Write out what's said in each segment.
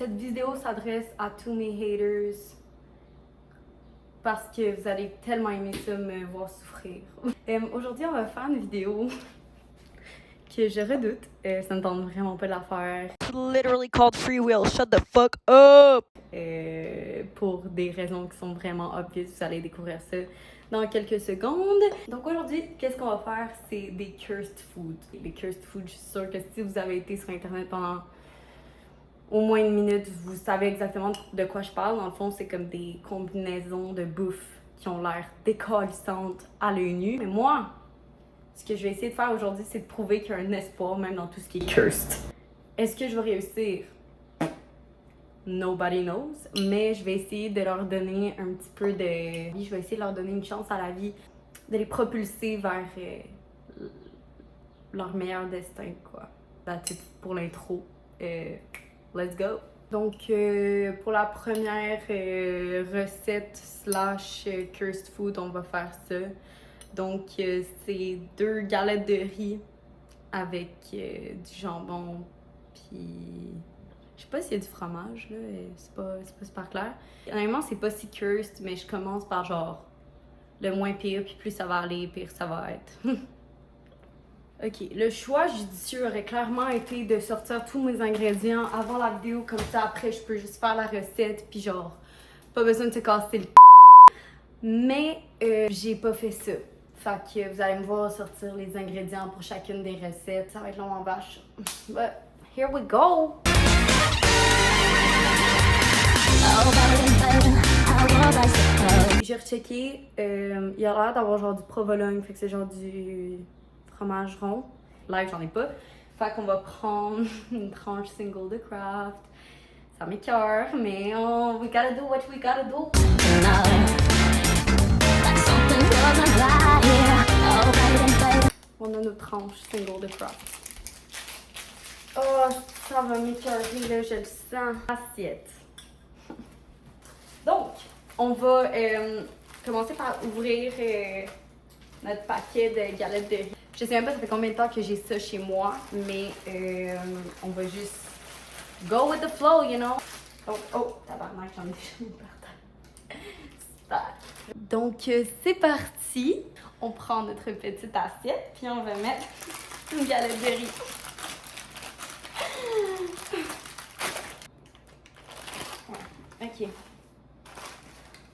Cette vidéo s'adresse à tous mes haters parce que vous allez tellement aimer ça, me voir souffrir. Aujourd'hui, on va faire une vidéo que je redoute. Ça me tente vraiment pas de la faire. Literally called free will. Shut the fuck up! Pour des raisons qui sont vraiment obvious. Vous allez découvrir ça dans quelques secondes. Donc aujourd'hui, qu'est-ce qu'on va faire? C'est des cursed food. Les cursed food, je suis sûre que si vous avez été sur Internet pendant au moins une minute, vous savez exactement de quoi je parle. Dans le fond, c'est comme des combinaisons de bouffe qui ont l'air décalissantes à l'œil nu. Mais moi, ce que je vais essayer de faire aujourd'hui, c'est de prouver qu'il y a un espoir même dans tout ce qui est cursed. Est-ce que je vais réussir? Nobody knows. Mais je vais essayer de leur donner un petit peu de... Je vais essayer de leur donner une chance à la vie, de les propulser vers leur meilleur destin, quoi. That's it pour l'intro. Let's go! Donc, pour la première recette slash cursed food, on va faire ça. Donc, c'est 2 galettes de riz avec du jambon, puis je sais pas s'il y a du fromage, là, c'est pas super clair. Honnêtement, c'est pas si cursed, mais je commence par genre le moins pire, puis plus ça va aller, pire ça va être. Ok, le choix judicieux aurait clairement été de sortir tous mes ingrédients avant la vidéo, comme ça après je peux juste faire la recette, puis genre, pas besoin de se casser le Mais j'ai pas fait ça. Fait que vous allez me voir sortir les ingrédients pour chacune des recettes. Ça va être long en vache. But here we go! J'ai rechecké, il a l'air d'avoir genre du provolone, fait que c'est genre du fromage rond. Live, j'en ai pas. Fait qu'on va prendre une tranche single de Kraft. Ça m'écoeure, mais we gotta do what we gotta do. On a notre tranche single de Kraft. Oh, ça va m'écoeurer là, je le sens. Assiette. Donc, on va commencer par ouvrir notre paquet de galettes de riz. Je sais même pas ça fait combien de temps que j'ai ça chez moi, mais on va juste go with the flow, you know. Donc, oh, tabarnak, j'en ai déjà mis par terre. Donc, c'est parti. On prend notre petite assiette, puis on va mettre une galette de riz. Ouais, ok.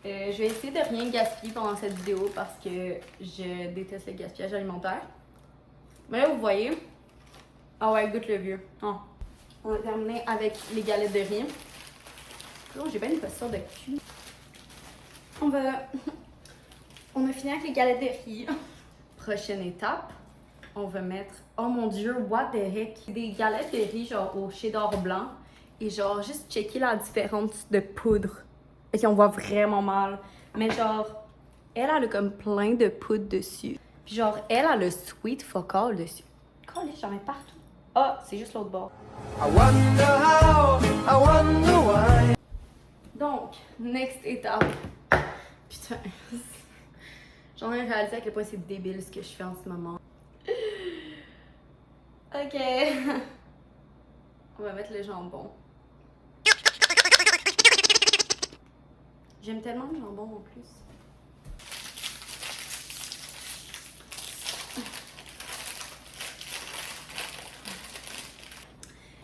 Je vais essayer de rien gaspiller pendant cette vidéo parce que je déteste le gaspillage alimentaire. Mais là, vous voyez. Ah ouais, goûte le vieux. Oh. On va terminer avec les galettes de riz. Oh, j'ai bien une posture de cul. On a fini avec les galettes de riz. Prochaine étape, on va mettre... Oh mon dieu, what the heck? Des galettes de riz genre au cheddar blanc. Et genre, juste checker la différence de poudre. Ok, on voit vraiment mal. Mais genre, elle a comme plein de poudre dessus. Puis genre, elle a le sweet fuck all dessus. Calais, j'en mets partout. Ah, c'est juste l'autre bord. I wonder how, I wonder why. Donc, next étape. Putain. J'en ai réalisé à quel point c'est débile ce que je fais en ce moment. Ok. On va mettre le jambon. J'aime tellement le jambon en plus.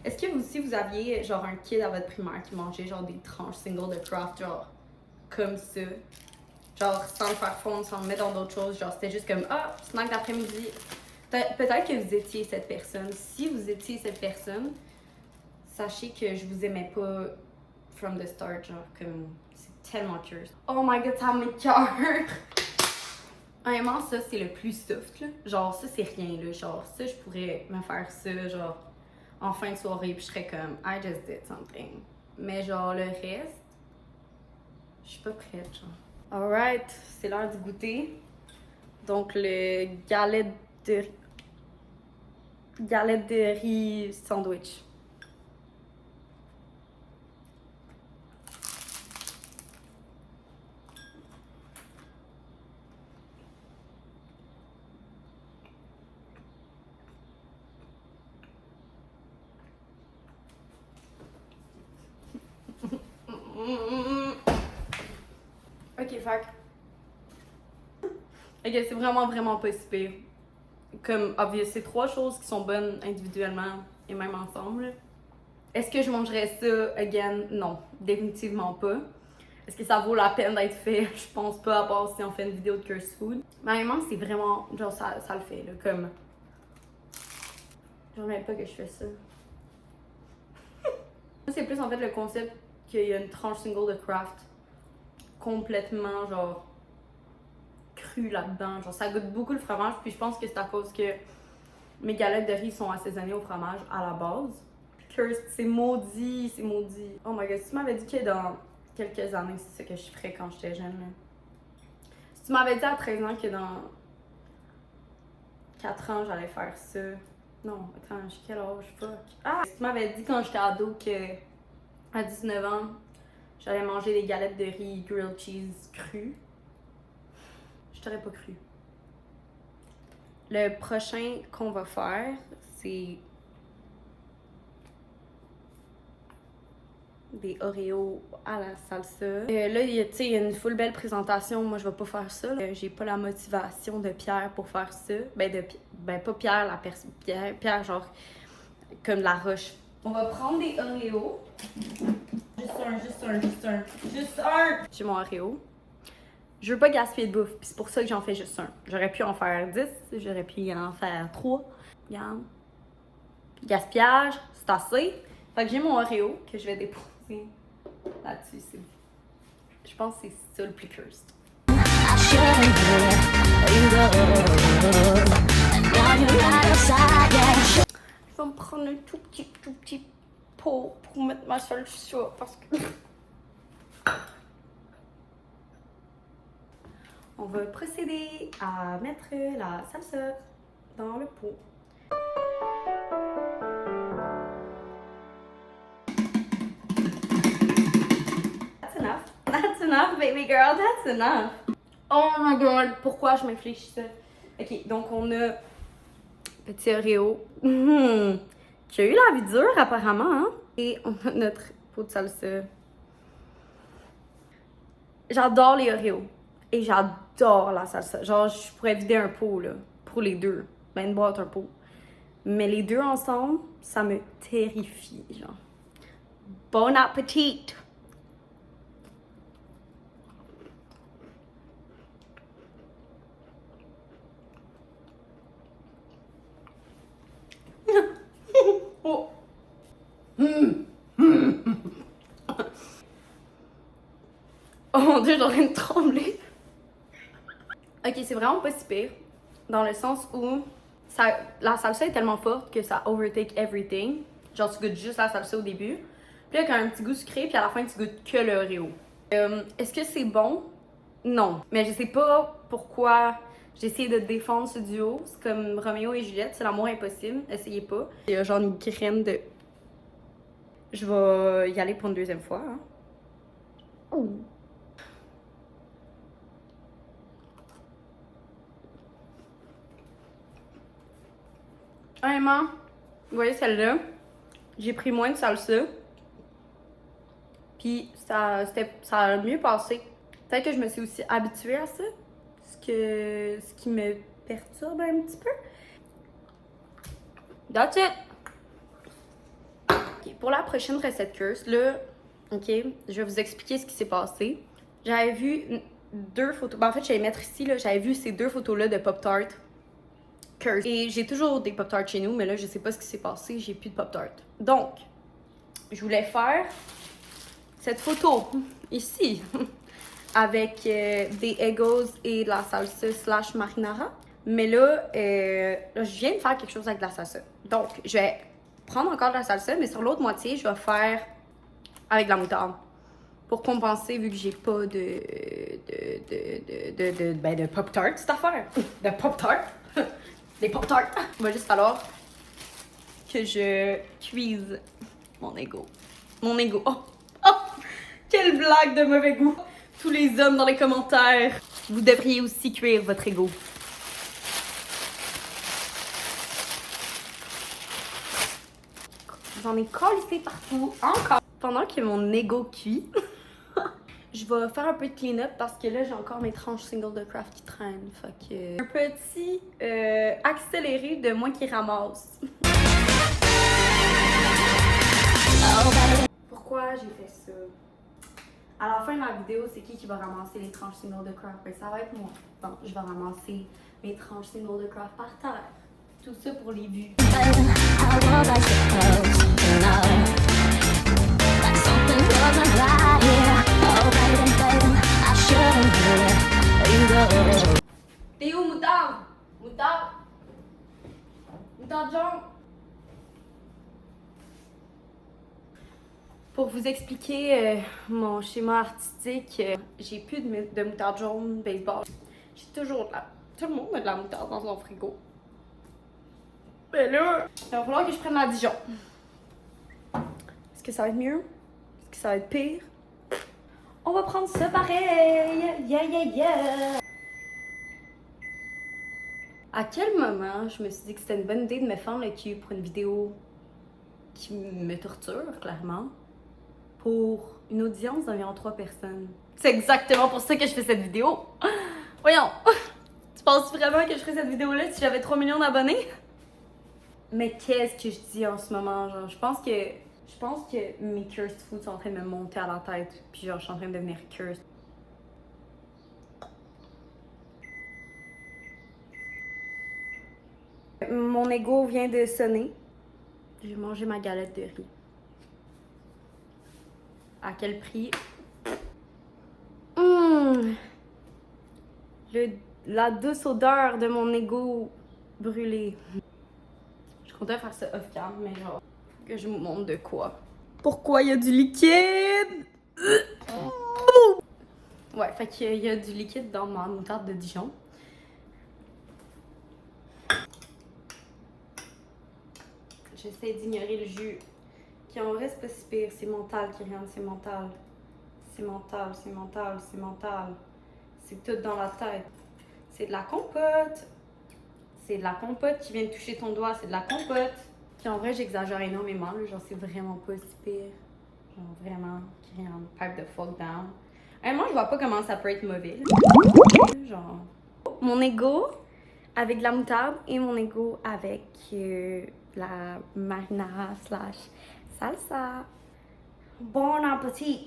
Est-ce que vous aussi vous aviez genre un kid à votre primaire qui mangeait genre des tranches single de Kraft genre comme ça? Genre sans le faire fondre, sans le mettre dans d'autres choses, genre c'était juste comme ah, snack d'après-midi. Peut-être que vous étiez cette personne. Si vous étiez cette personne, sachez que je vous aimais pas from the start, genre comme c'est tellement curse. Oh my god, ça m'écoeure! Honnêtement, ça c'est le plus soft là. Genre ça c'est rien là, genre ça je pourrais me faire ça genre en fin de soirée puis je serais comme I just did something. Mais genre le reste, je suis pas prête genre. Alright, c'est l'heure du goûter. Donc le galette de riz sandwich. Ok, fuck. Ok, c'est vraiment pas si pire. Comme, obvious, c'est 3 choses qui sont bonnes individuellement et même ensemble. Est-ce que je mangerais ça again? Non, définitivement pas. Est-ce que ça vaut la peine d'être fait? Je pense pas, à part si on fait une vidéo de curse food. Mais honnêtement, c'est vraiment, genre, ça le fait, là, comme... J'en même pas que je fais ça. C'est plus en fait le concept qu'il y a une tranche single de Kraft complètement, genre, crue là-dedans. Genre, ça goûte beaucoup le fromage, puis je pense que c'est à cause que mes galettes de riz sont assaisonnées au fromage à la base. Cursed, c'est maudit, c'est maudit. Oh my god, si tu m'avais dit que dans quelques années, c'est ce que je ferais quand j'étais jeune, là. Si tu m'avais dit à 13 ans que dans 4 ans, j'allais faire ça. Non, attends, j'ai quel âge? Fuck. Ah! Si tu m'avais dit quand j'étais ado que à 19 ans, j'allais manger des galettes de riz grilled cheese crues, je t'aurais pas cru. Le prochain qu'on va faire, c'est des Oreos à la salsa. Là, il y a une full belle présentation. Moi, je vais pas faire ça. J'ai pas la motivation de Pierre pour faire ça. Ben pas Pierre, la personne. Pierre, genre, comme la roche. On va prendre des Oreos. Juste un. J'ai mon Oreo. Je veux pas gaspiller de bouffe, puis c'est pour ça que j'en fais juste un. J'aurais pu en faire 10, j'aurais pu en faire 3. Regarde. Gaspillage, c'est assez. Fait que j'ai mon Oreo que je vais déposer là-dessus. Je pense que c'est ça le plus cursed. Je vais me prendre un tout petit pot pour mettre ma salsa parce que... On va procéder à mettre la salsa dans le pot. That's enough, baby girl, that's enough. Oh my god, pourquoi je m'inflige ça? Ok, donc on a petit Oreo qui a eu la vie dure apparemment, hein? Et on a notre pot de salsa. J'adore les Oreos et j'adore la salsa. Genre, je pourrais vider un pot là, pour les deux. Ben, une boîte, un pot. Mais les deux ensemble, ça me terrifie, genre. Bon appétit! Oh. Oh mon dieu, j'ai en train de trembler. Ok, c'est vraiment pas si pire. Dans le sens où la salsa est tellement forte que ça overtake everything. Genre, tu goûtes juste la salsa au début. Puis là, quand un petit goût sucré, puis à la fin, tu goûtes que le Oreo. Est-ce que c'est bon? Non. Mais je sais pas pourquoi j'ai essayé de défendre ce duo. C'est comme Roméo et Juliette, c'est l'amour impossible. Essayez pas. Il y a genre une graine de... Je vais y aller pour une deuxième fois. Hein. Oh. Honnêtement, vous voyez celle-là, j'ai pris moins de salsa. Puis ça a mieux passé. Peut-être que je me suis aussi habituée à ça. Ce qui me perturbe un petit peu. That's it! Okay, pour la prochaine recette curse, là, ok, je vais vous expliquer ce qui s'est passé. J'avais vu 2 photos. Ben, en fait, je vais les mettre ici, là. J'avais vu ces 2 photos-là de Pop-Tart curse. Et j'ai toujours des Pop-Tart chez nous, mais là, je sais pas ce qui s'est passé. J'ai plus de Pop-Tart. Donc, je voulais faire cette photo ici avec des Eggos et de la salsa / marinara. Mais là, je viens de faire quelque chose avec de la salsa. Donc, je vais prendre encore de la salsa, mais sur l'autre moitié, je vais faire avec de la moutarde. Pour compenser, vu que j'ai pas de Pop-Tart, cette affaire. De Pop-Tart. Des Pop-Tart. Il va juste falloir que je cuise mon ego. Mon ego. Oh! Oh! Quelle blague de mauvais goût! Tous les hommes dans les commentaires, vous devriez aussi cuire votre ego. J'en ai collé partout, encore. Pendant que mon ego cuit, Je vais faire un peu de clean-up parce que là, j'ai encore mes tranches single de craft qui traînent. Fait que... Un petit accéléré de moi qui ramasse. Pourquoi j'ai fait ça? À la fin de la vidéo, c'est qui va ramasser les tranches single de craft? Ben, ça va être moi. Donc, je vais ramasser mes tranches single de craft par terre. Tout ça pour les vues. T'es où, moutarde? Moutarde? Moutarde jaune? Pour vous expliquer mon schéma artistique, j'ai plus de moutarde jaune baseball. J'ai toujours de la... Tout le monde a de la moutarde dans son frigo. Mais là, il va falloir que je prenne la Dijon. Est-ce que ça va être mieux? Est-ce que ça va être pire? On va prendre ça pareil! Yeah, yeah, yeah! À quel moment je me suis dit que c'était une bonne idée de me fendre le cul pour une vidéo qui me torture, clairement, pour une audience d'environ 3 personnes? C'est exactement pour ça que je fais cette vidéo! Voyons! Tu penses vraiment que je ferais cette vidéo-là si j'avais 3 millions d'abonnés? Mais qu'est-ce que je dis en ce moment? Genre, je pense que mes cursed foods sont en train de me monter à la tête. Puis genre, je suis en train de devenir cursed. Mon ego vient de sonner. J'ai mangé ma galette de riz. À quel prix? La douce odeur de mon ego brûlé. Je comptais faire ça off-cam, mais genre, faut que je vous montre de quoi. Pourquoi il y a du liquide? Ouais, fait qu'il y a du liquide dans ma moutarde de Dijon. J'essaie d'ignorer le jus. Qui en reste pas si pire. C'est mental qui rien, c'est mental. C'est mental, c'est mental, c'est mental. C'est tout dans la tête. C'est de la compote. C'est de la compote qui vient de toucher ton doigt. C'est de la compote. Puis en vrai, j'exagère énormément. Là. Genre, c'est vraiment pas si pire. Genre, vraiment, qui rien. Pipe the fuck down. Moi, je vois pas comment ça peut être mauvais. Là. Genre. Mon ego avec de la moutarde et mon ego avec la marinara slash salsa. Bon appétit!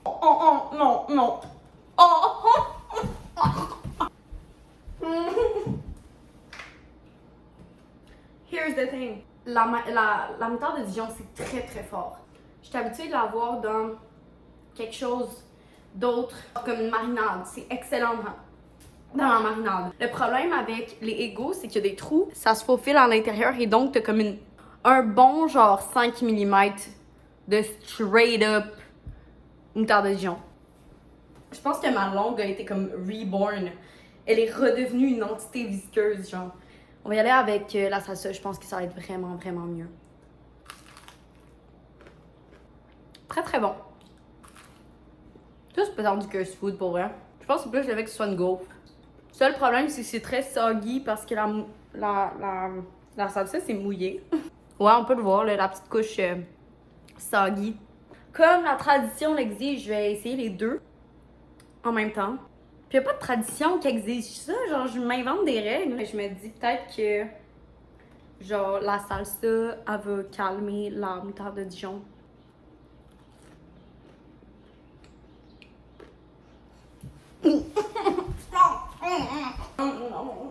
Oh, non, non! Here's the thing. La moutarde de Dijon, c'est très très fort. J'étais habituée de l'avoir dans quelque chose d'autre, comme une marinade. C'est excellent dans la marinade. Le problème avec les égos, c'est qu'il y a des trous, ça se faufile à l'intérieur et donc t'as comme un bon genre 5 mm de straight up moutarde de Dijon. Je pense que ma langue a été comme reborn. Elle est redevenue une entité visqueuse, genre. On va y aller avec la salsa, je pense que ça va être vraiment, vraiment mieux. Très, très bon. Ça, c'est pas du curse food pour vrai. Je pense que c'est plus avec que ce soit une gaufre. Le seul problème, c'est que c'est très soggy parce que la salsa, c'est mouillé. Ouais, on peut le voir, là, la petite couche soggy. Comme la tradition l'exige, je vais essayer les deux en même temps. Puis il n'y a pas de tradition qui exige ça. Genre, je m'invente des règles. Je me dis peut-être que, genre, la salsa, elle va calmer la moutarde de Dijon.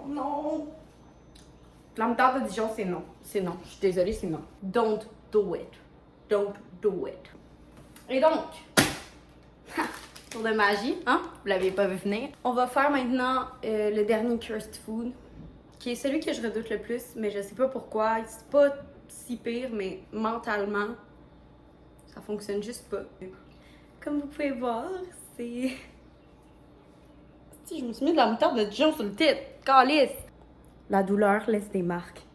Non. La moutarde de Dijon, c'est non. C'est non. Je suis désolée, c'est non. Don't do it. Don't do it. Et donc, tour de magie, hein? Vous l'avez pas vu venir. On va faire maintenant le dernier cursed food, qui est celui que je redoute le plus, mais je sais pas pourquoi. C'est pas si pire, mais mentalement, ça fonctionne juste pas. Comme vous pouvez voir, c'est... Si, je me suis mis de la moutarde de Dijon sur le titre. Calice! La douleur laisse des marques.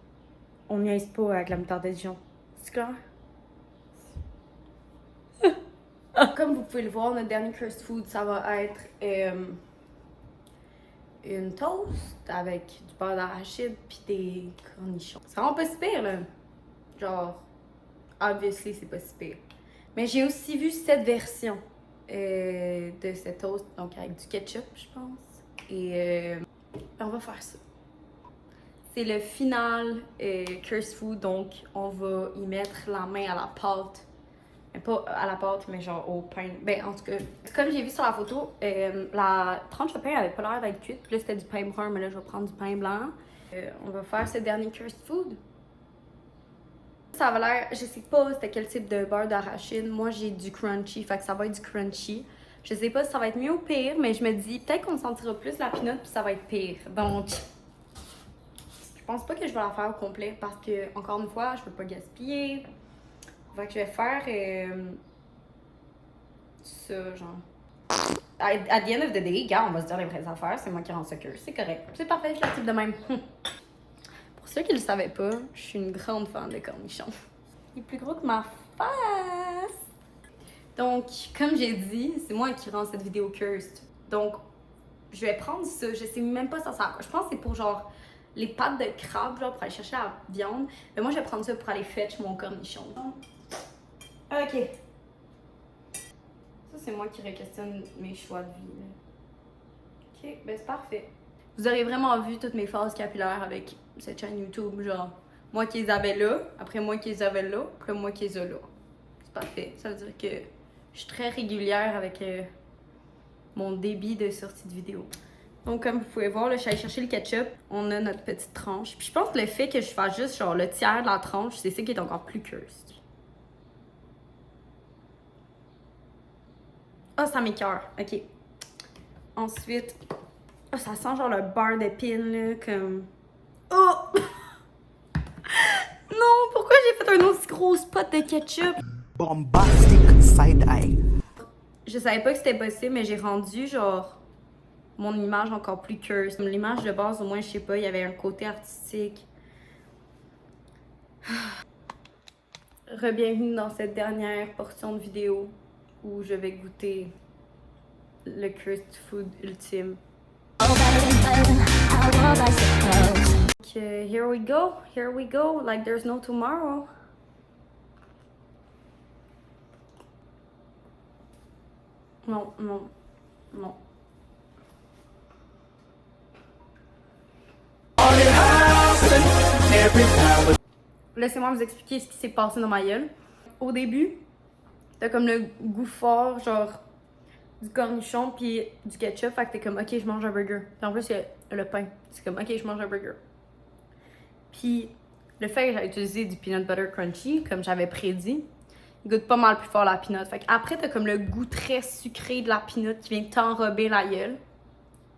On niaise pas avec la moutarde de Dijon. C'est clair? Comme vous pouvez le voir, notre dernier cursed food, ça va être une toast avec du beurre d'arachide puis des cornichons. C'est vraiment pas si pire, là. Genre, obviously, c'est pas si pire. Mais j'ai aussi vu cette version de cette toast, donc avec du ketchup, je pense. Et on va faire ça. C'est le final Curse Food, donc on va y mettre la main à la pâte. Mais pas à la pâte, mais genre au pain. Ben, en tout cas, comme j'ai vu sur la photo, la tranche de pain avait pas l'air d'être cuite. Puis là, c'était du pain brun, mais là, je vais prendre du pain blanc. On va faire ce dernier Curse Food. Ça avait l'air, je sais pas c'était quel type de beurre d'arachide. Moi, j'ai du crunchy, fait que ça va être du crunchy. Je sais pas si ça va être mieux ou pire, mais je me dis peut-être qu'on sentira plus la peanut puis ça va être pire. Donc, je pense pas que je vais la faire au complet parce que, encore une fois, je veux pas gaspiller. Fait que je vais faire ça, genre. At the end of the day, gars, on va se dire les vraies affaires, c'est moi qui rends ça curse, c'est correct. C'est parfait, je la type de même. Pour ceux qui le savaient pas, je suis une grande fan de cornichons. Il est plus gros que ma face! Donc, comme j'ai dit, c'est moi qui rends cette vidéo cursed. Donc, je vais prendre ça, je sais même pas ça sert à quoi. Je pense que c'est pour genre les pâtes de crabe, genre pour aller chercher la viande. Mais moi, je vais prendre ça pour aller fetch mon cornichon. Ok. Ça, c'est moi qui re-questionne mes choix de vie. Là. Ok, ben c'est parfait. Vous aurez vraiment vu toutes mes phases capillaires avec cette chaîne YouTube. Genre, moi qui les avais là, après moi qui les avais là, après moi qui les ai là. C'est parfait. Ça veut dire que je suis très régulière avec mon débit de sortie de vidéo. Donc, comme vous pouvez voir, là, je suis allée chercher le ketchup. On a notre petite tranche. Puis je pense que le fait que je fasse juste genre le tiers de la tranche, c'est ça qui est encore plus cursed. Ah, ça m'écoeure. OK. Ensuite, oh, ça sent genre le beurre d'épine, là, comme... Oh! Non, pourquoi j'ai fait un aussi gros spot de ketchup? Bombastic side eye. Je savais pas que c'était possible, mais j'ai rendu, genre, mon image encore plus curse. L'image de base, au moins, je sais pas, il y avait un côté artistique. Re-bienvenue dans cette dernière portion de vidéo où je vais goûter le cursed food ultime. Okay, here we go, like there's no tomorrow. Non, non, non. Laissez-moi vous expliquer ce qui s'est passé dans ma gueule. Au début, t'as comme le goût fort, genre du cornichon puis du ketchup, fait que t'es comme ok, je mange un burger. Puis en plus, il y a le pain. C'est comme ok, je mange un burger. Puis le fait que j'ai utilisé du peanut butter crunchy, comme j'avais prédit, il goûte pas mal plus fort la peanut. Fait qu'après, t'as comme le goût très sucré de la peanut qui vient t'enrober la gueule.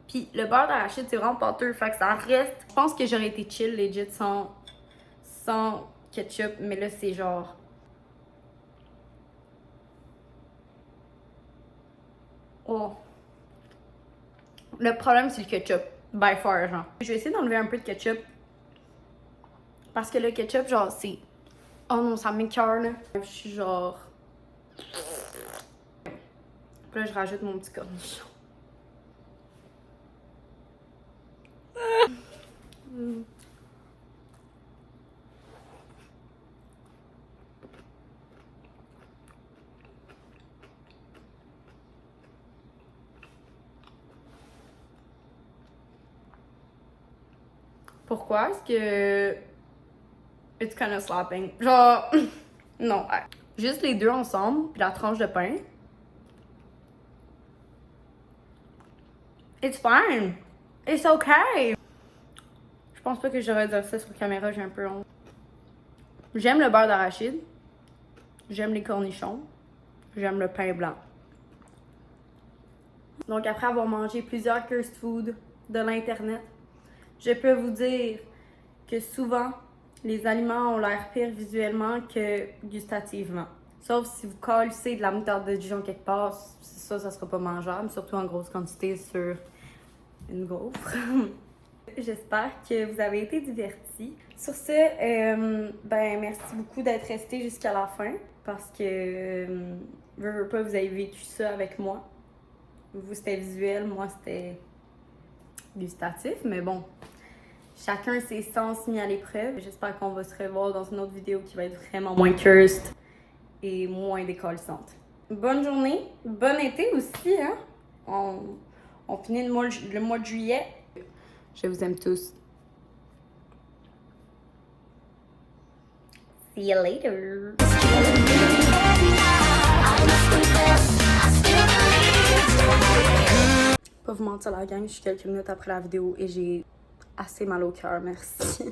Puis le beurre d'arachide, c'est vraiment pâteux, fait que ça reste. Je pense que j'aurais été chill, legit, sans ketchup, mais là, c'est genre. Oh. Le problème, c'est le ketchup. By far, genre. Je vais essayer d'enlever un peu de ketchup. Parce que le ketchup, genre, c'est. Oh non, ça m'écoeure, là. Je suis genre. Puis là, je rajoute mon petit cornichon. Pourquoi? Est-ce que. It's kind of slapping. Genre. Non. Juste les deux ensemble, puis la tranche de pain. It's fine. It's okay. Je pense pas que j'aurais dire ça sur caméra, j'ai un peu honte. J'aime le beurre d'arachide. J'aime les cornichons. J'aime le pain blanc. Donc après avoir mangé plusieurs cursed food de l'internet, je peux vous dire que souvent, les aliments ont l'air pire visuellement que gustativement. Sauf si vous collez de la moutarde de Dijon quelque part, ça sera pas mangeable, surtout en grosse quantité sur une gaufre. J'espère que vous avez été divertis. Sur ce, ben merci beaucoup d'être resté jusqu'à la fin parce que veux pas, vous avez vécu ça avec moi. Vous, c'était visuel, moi, c'était gustatif, mais bon. chacun ses sens mis à l'épreuve. J'espère qu'on va se revoir dans une autre vidéo qui va être vraiment moins cursed et moins décollissante. Bonne journée, bon été aussi, hein? On finit le mois de juillet. Je vous aime tous. See you later. Pas vous mentir la gang, je suis quelques minutes après la vidéo et j'ai assez mal au cœur, merci.